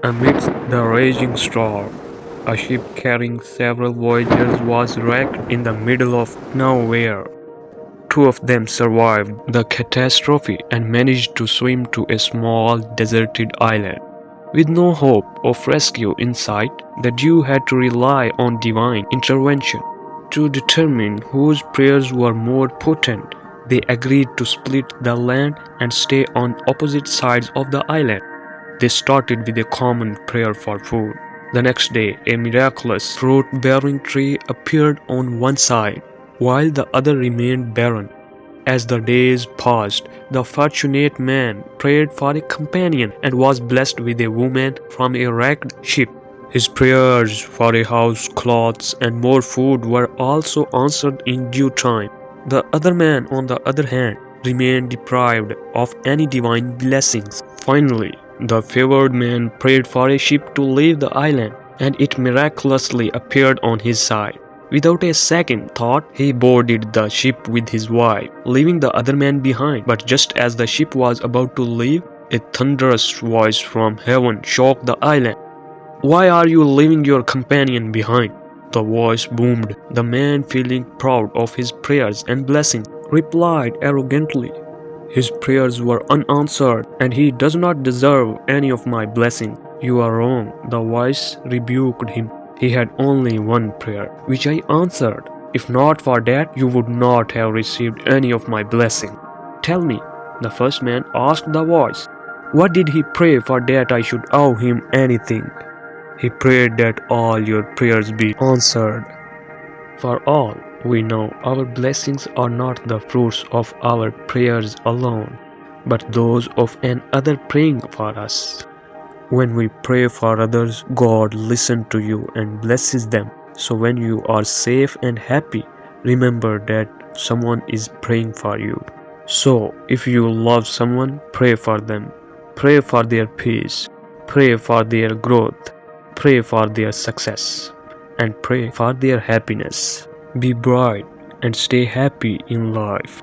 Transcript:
Amidst the raging storm, a ship carrying several voyagers was wrecked in the middle of nowhere. Two of them survived the catastrophe and managed to swim to a small deserted island. With no hope of rescue in sight, the duo had to rely on divine intervention. To determine whose prayers were more potent, they agreed to split the land and stay on opposite sides of the island. They started with a common prayer for food. The next day, a miraculous fruit-bearing tree appeared on one side, while the other remained barren. As the days passed, the fortunate man prayed for a companion and was blessed with a woman from a wrecked ship. His prayers for a house, clothes, and more food were also answered in due time. The other man, on the other hand, remained deprived of any divine blessings. Finally, the favored man prayed for a ship to leave the island, and it miraculously appeared on his side. Without a second thought, he boarded the ship with his wife, leaving the other man behind. But just as the ship was about to leave, a thunderous voice from heaven shook the island. "Why are you leaving your companion behind?" The voice boomed. The man, feeling proud of his prayers and blessings, replied arrogantly, "His prayers were unanswered, and he does not deserve any of my blessing." "You are wrong," the voice rebuked him. "He had only one prayer, which I answered. If not for that, you would not have received any of my blessing." "Tell me," the first man asked the voice, "what did he pray for that I should owe him anything?" "He prayed that all your prayers be answered. For all we know, our blessings are not the fruits of our prayers alone, but those of another praying for us. When we pray for others, God listens to you and blesses them. So when you are safe and happy, remember that someone is praying for you. So if you love someone, pray for them. Pray for their peace. Pray for their growth. Pray for their success. And pray for their happiness. Be bright and stay happy in life."